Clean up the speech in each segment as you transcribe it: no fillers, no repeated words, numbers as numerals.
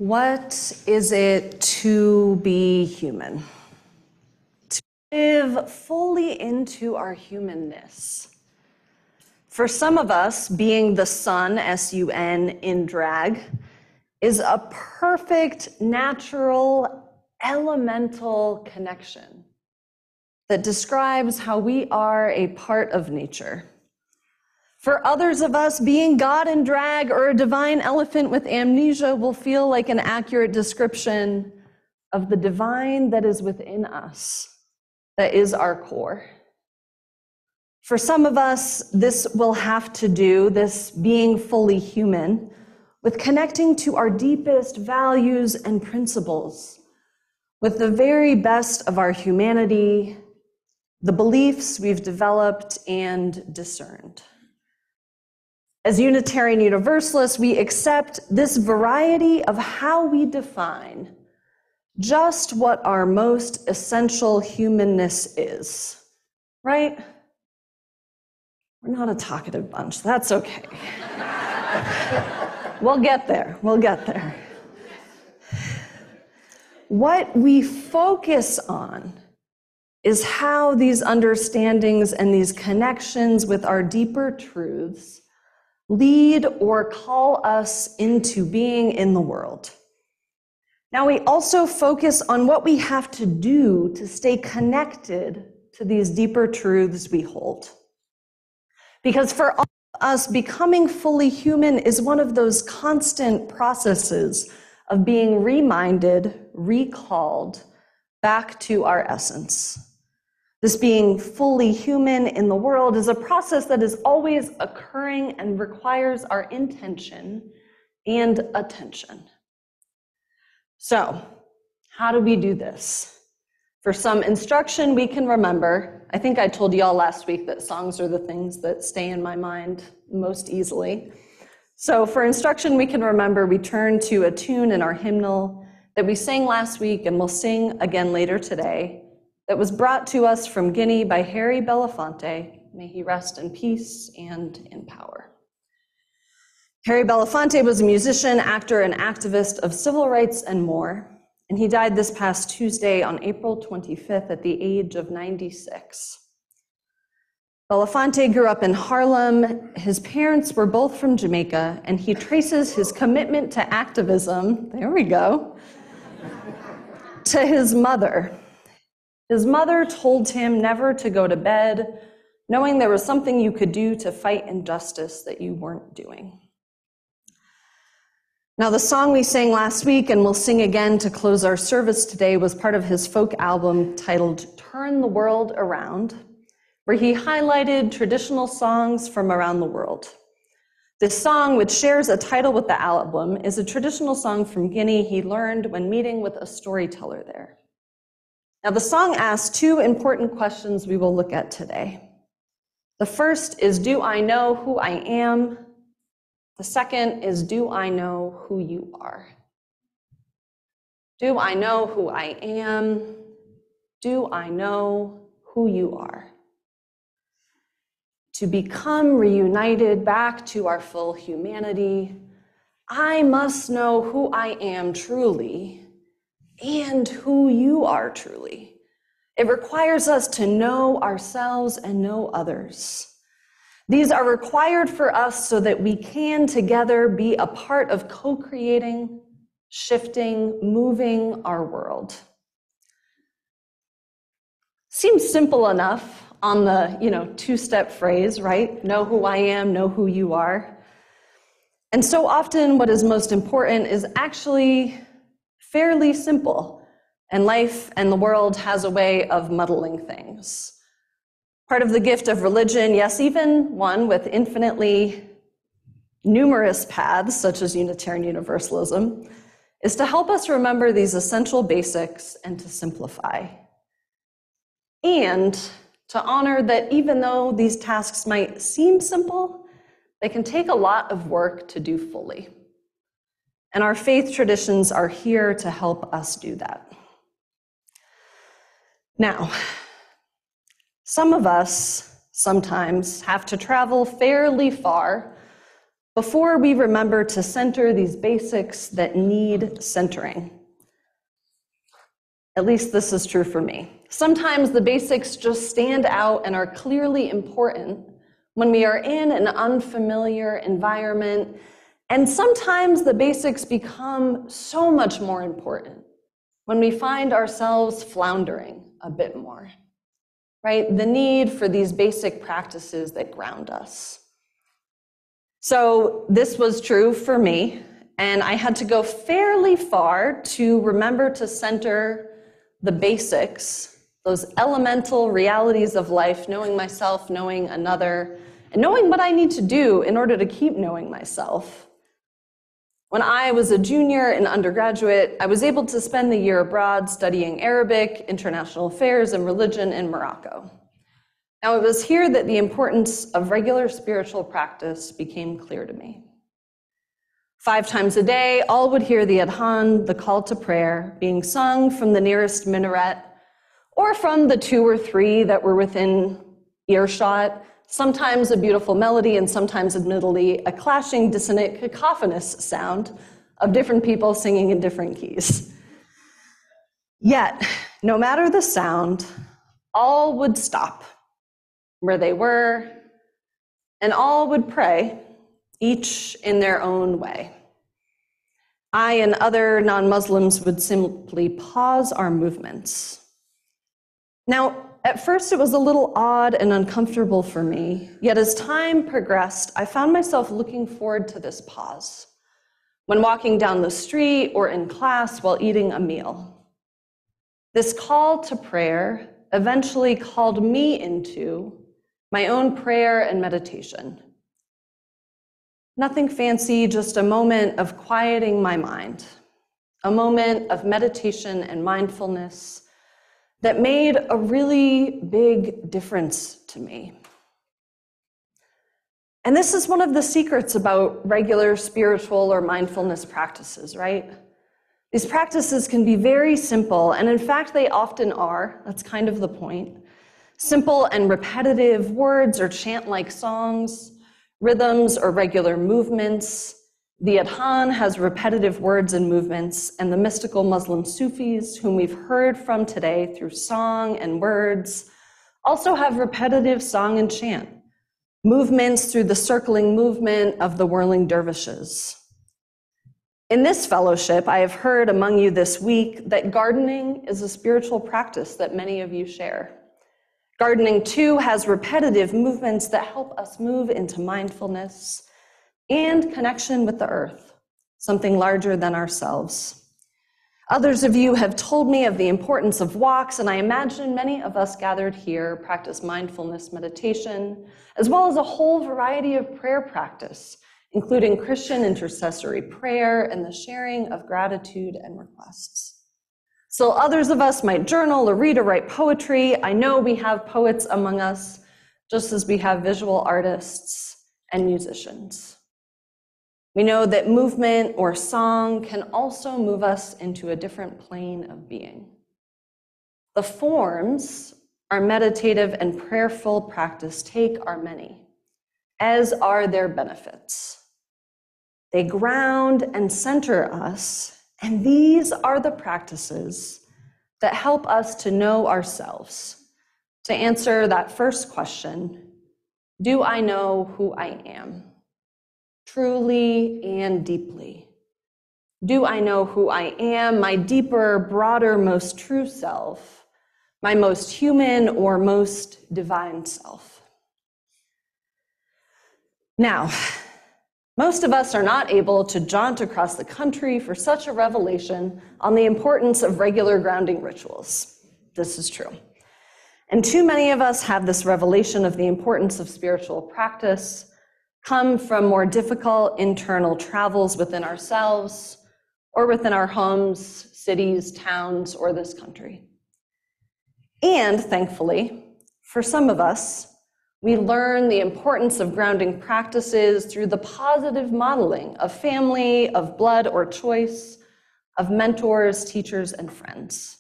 What is it to be human? To live fully into our humanness. For some of us, being the sun, S-U-N, in drag, is a perfect, natural, elemental connection that describes how we are a part of nature. For others of us, being God in drag or a divine elephant with amnesia will feel like an accurate description of the divine that is within us, that is our core. For some of us, this will have to do, this being fully human, with connecting to our deepest values and principles, with the very best of our humanity, the beliefs we've developed and discerned. As Unitarian Universalists, we accept this variety of how we define just what our most essential humanness is, right? We're not a talkative bunch, that's okay. We'll get there, we'll get there. What we focus on is how these understandings and these connections with our deeper truths lead or call us into being in the world. Now, we also focus on what we have to do to stay connected to these deeper truths we hold. Because for all of us, becoming fully human is one of those constant processes of being reminded, recalled back to our essence. This being fully human in the world is a process that is always occurring and requires our intention and attention. So, how do we do this? For some instruction we can remember, I think I told y'all last week that songs are the things that stay in my mind most easily. So for instruction we can remember, we turn to a tune in our hymnal that we sang last week and we'll sing again later today, that was brought to us from Guinea by Harry Belafonte. May he rest in peace and in power. Harry Belafonte was a musician, actor, and activist of civil rights and more, and he died this past Tuesday on April 25th at the age of 96. Belafonte grew up in Harlem. His parents were both from Jamaica, and he traces his commitment to activism, there we go, to his mother. His mother told him never to go to bed, knowing there was something you could do to fight injustice that you weren't doing. Now, the song we sang last week, and we'll sing again to close our service today, was part of his folk album titled Turn the World Around, where he highlighted traditional songs from around the world. This song, which shares a title with the album, is a traditional song from Guinea he learned when meeting with a storyteller there. Now, the song asks two important questions we will look at today. The first is, do I know who I am? The second is, do I know who you are? Do I know who I am? Do I know who you are? To become reunited back to our full humanity, I must know who I am truly and who you are truly. It requires us to know ourselves and know others. These are required for us so that we can together be a part of co-creating, shifting, moving our world. Seems simple enough on the, two-step phrase, right? Know who I am, know who you are. And so often what is most important is actually fairly simple, and life and the world has a way of muddling things. Part of the gift of religion, yes, even one with infinitely numerous paths, such as Unitarian Universalism, is to help us remember these essential basics and to simplify. And to honor that even though these tasks might seem simple, they can take a lot of work to do fully. And our faith traditions are here to help us do that. Now, some of us sometimes have to travel fairly far before we remember to center these basics that need centering. At least this is true for me. Sometimes the basics just stand out and are clearly important when we are in an unfamiliar environment, and sometimes the basics become so much more important when we find ourselves floundering a bit more, right? The need for these basic practices that ground us. So this was true for me, and I had to go fairly far to remember to center the basics, those elemental realities of life, knowing myself, knowing another, and knowing what I need to do in order to keep knowing myself. When I was a junior in undergraduate, I was able to spend the year abroad studying Arabic, international affairs, and religion in Morocco. Now, it was here that the importance of regular spiritual practice became clear to me. 5 times a day, all would hear the adhan, the call to prayer, being sung from the nearest minaret, or from the 2 or 3 that were within earshot, sometimes a beautiful melody, and sometimes, admittedly, a clashing, dissonant, cacophonous sound of different people singing in different keys. Yet, no matter the sound, all would stop where they were, and all would pray, each in their own way. I and other non-Muslims would simply pause our movements. Now, at first it was a little odd and uncomfortable for me, yet as time progressed, I found myself looking forward to this pause when walking down the street or in class while eating a meal. This call to prayer eventually called me into my own prayer and meditation. Nothing fancy, just a moment of quieting my mind, a moment of meditation and mindfulness that made a really big difference to me. And this is one of the secrets about regular spiritual or mindfulness practices, right? These practices can be very simple, and in fact, they often are. That's kind of the point. Simple and repetitive words or chant-like songs, rhythms or regular movements. The adhan has repetitive words and movements, and the mystical Muslim Sufis, whom we've heard from today through song and words, also have repetitive song and chant, movements through the circling movement of the whirling dervishes. In this fellowship, I have heard among you this week that gardening is a spiritual practice that many of you share. Gardening, too, has repetitive movements that help us move into mindfulness and connection with the earth, something larger than ourselves. Others of you have told me of the importance of walks, and I imagine many of us gathered here practice mindfulness meditation, as well as a whole variety of prayer practice, including Christian intercessory prayer and the sharing of gratitude and requests. So others of us might journal or read or write poetry. I know we have poets among us, just as we have visual artists and musicians. We know that movement or song can also move us into a different plane of being. The forms our meditative and prayerful practice take are many, as are their benefits. They ground and center us, and these are the practices that help us to know ourselves, to answer that first question, do I know who I am? Truly and deeply. Do I know who I am, my deeper, broader, most true self, my most human or most divine self? Now, most of us are not able to jaunt across the country for such a revelation on the importance of regular grounding rituals. This is true. And too many of us have this revelation of the importance of spiritual practice come from more difficult internal travels within ourselves or within our homes, cities, towns, or this country. And thankfully, for some of us, we learn the importance of grounding practices through the positive modeling of family, of blood or choice, of mentors, teachers, and friends.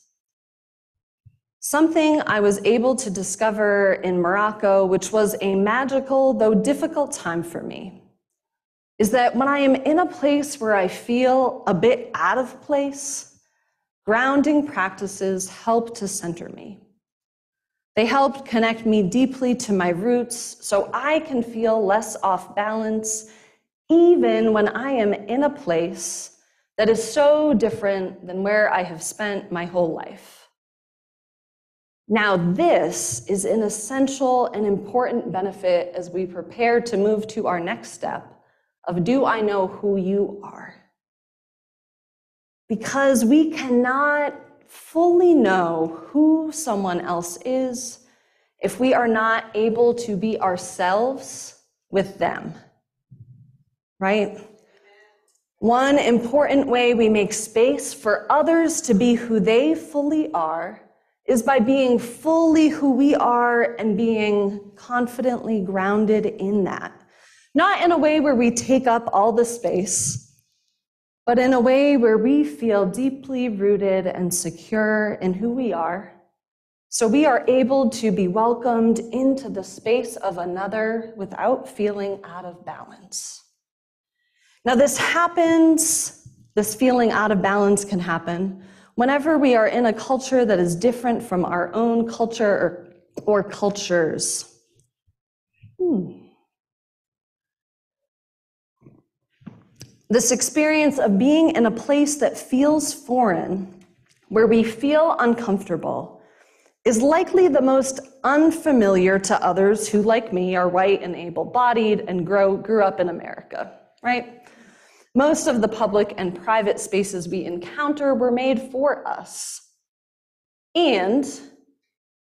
Something I was able to discover in Morocco, which was a magical, though difficult time for me, is that when I am in a place where I feel a bit out of place, grounding practices help to center me. They help connect me deeply to my roots so I can feel less off balance, even when I am in a place that is so different than where I have spent my whole life. Now, this is an essential and important benefit as we prepare to move to our next step of do I know who you are? Because we cannot fully know who someone else is if we are not able to be ourselves with them, right? One important way we make space for others to be who they fully are is by being fully who we are and being confidently grounded in that. Not in a way where we take up all the space, but in a way where we feel deeply rooted and secure in who we are, so we are able to be welcomed into the space of another without feeling out of balance. Now, this feeling out of balance can happen whenever we are in a culture that is different from our own culture or cultures. This experience of being in a place that feels foreign, where we feel uncomfortable, is likely the most unfamiliar to others who, like me, are white and able-bodied and grew up in America, right? Most of the public and private spaces we encounter were made for us. And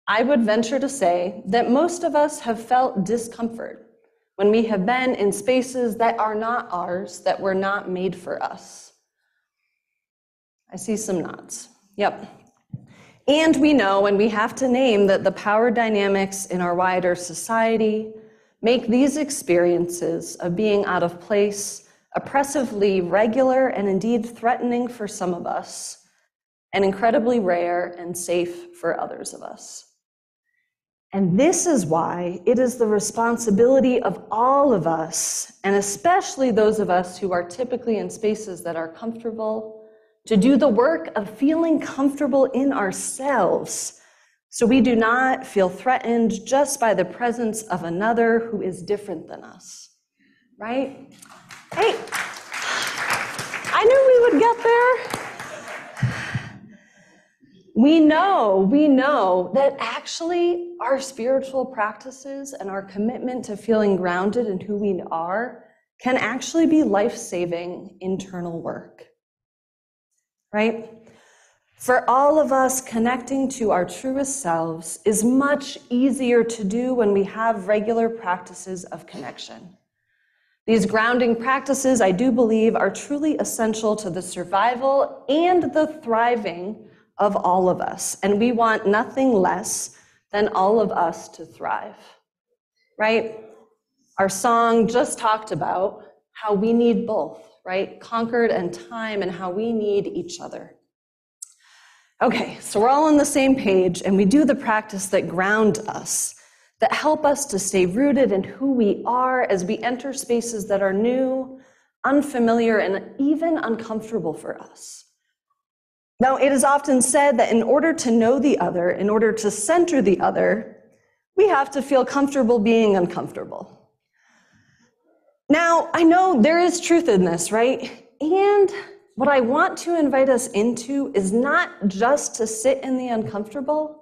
I would venture to say that most of us have felt discomfort when we have been in spaces that are not ours, that were not made for us. I see some nods. Yep. And we know, and we have to name, that the power dynamics in our wider society make these experiences of being out of place oppressively regular and indeed threatening for some of us, and incredibly rare and safe for others of us. And this is why it is the responsibility of all of us, and especially those of us who are typically in spaces that are comfortable, to do the work of feeling comfortable in ourselves so we do not feel threatened just by the presence of another who is different than us, right? Hey, I knew we would get there. We know that actually our spiritual practices and our commitment to feeling grounded in who we are can actually be life-saving internal work, right? For all of us, connecting to our truest selves is much easier to do when we have regular practices of connection. These grounding practices, I do believe, are truly essential to the survival and the thriving of all of us. And we want nothing less than all of us to thrive, right? Our song just talked about how we need both, right? Concord and time, and how we need each other. Okay, so we're all on the same page, and we do the practice that ground us, that help us to stay rooted in who we are as we enter spaces that are new, unfamiliar, and even uncomfortable for us. Now, it is often said that in order to know the other, in order to center the other, we have to feel comfortable being uncomfortable. Now, I know there is truth in this, right? And what I want to invite us into is not just to sit in the uncomfortable,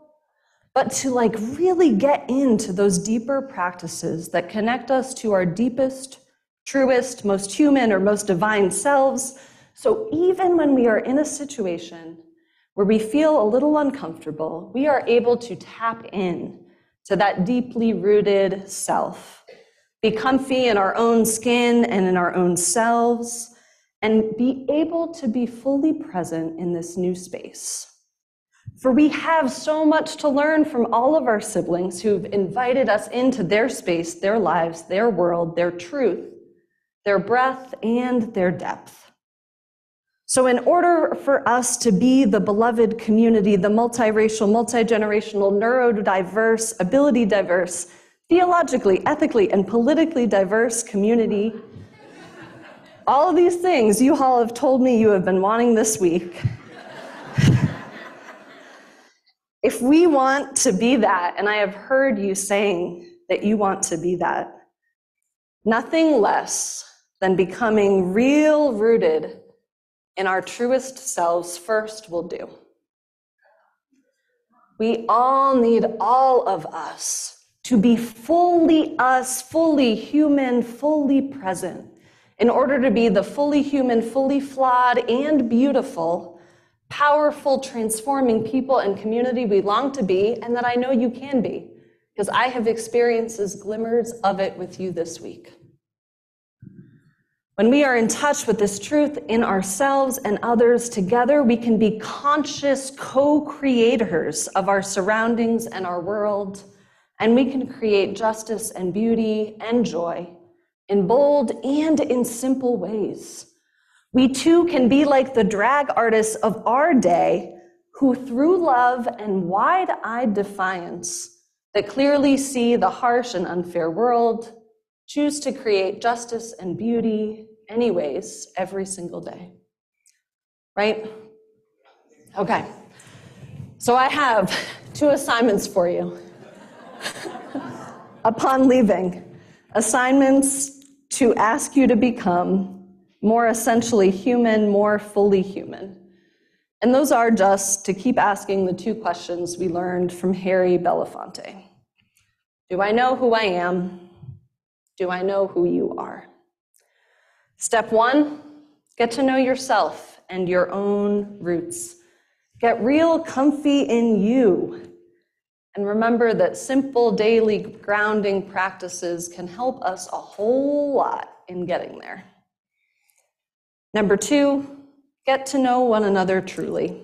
but to really get into those deeper practices that connect us to our deepest, truest, most human, or most divine selves. So even when we are in a situation where we feel a little uncomfortable, we are able to tap in to that deeply rooted self, be comfy in our own skin and in our own selves, and be able to be fully present in this new space. For we have so much to learn from all of our siblings who've invited us into their space, their lives, their world, their truth, their breadth, and their depth. So in order for us to be the beloved community, the multiracial, multigenerational, neurodiverse, ability diverse, theologically, ethically, and politically diverse community All of these things you all have told me you have been wanting this week. If we want to be that, and I have heard you saying that you want to be that, nothing less than becoming real rooted in our truest selves first will do. We all need all of us to be fully us, fully human, fully present, in order to be the fully human, fully flawed, and beautiful, powerful, transforming people and community we long to be, and that I know you can be, because I have experienced glimmers of it with you this week. When we are in touch with this truth in ourselves and others together, we can be conscious co-creators of our surroundings and our world, and we can create justice and beauty and joy in bold and in simple ways. We too can be like the drag artists of our day who, through love and wide-eyed defiance that clearly see the harsh and unfair world, choose to create justice and beauty anyways every single day. Right? Okay. So I have 2 assignments for you. Upon leaving, assignments to ask you to become more essentially human, more fully human. And those are just to keep asking the 2 questions we learned from Harry Belafonte. Do I know who I am? Do I know who you are? Step 1, get to know yourself and your own roots. Get real comfy in you. And remember that simple daily grounding practices can help us a whole lot in getting there. Number 2, get to know one another truly.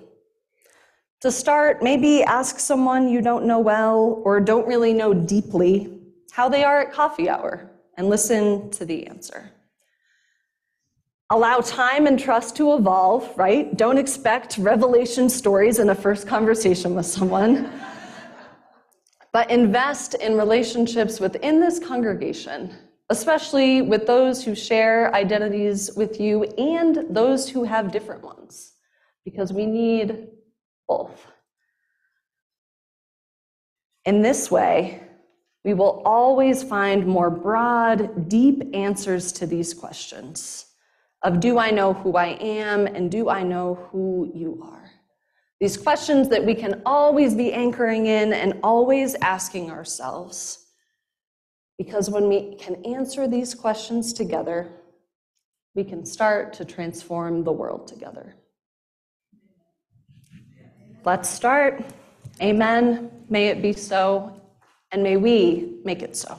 To start, maybe ask someone you don't know well or don't really know deeply how they are at coffee hour and listen to the answer. Allow time and trust to evolve, right? Don't expect revelation stories in a first conversation with someone. But invest in relationships within this congregation, especially with those who share identities with you and those who have different ones, because we need both. In this way, we will always find more broad, deep answers to these questions of do I know who I am and do I know who you are? These questions that we can always be anchoring in and always asking ourselves. Because when we can answer these questions together, we can start to transform the world together. Let's start. Amen. May it be so, and may we make it so.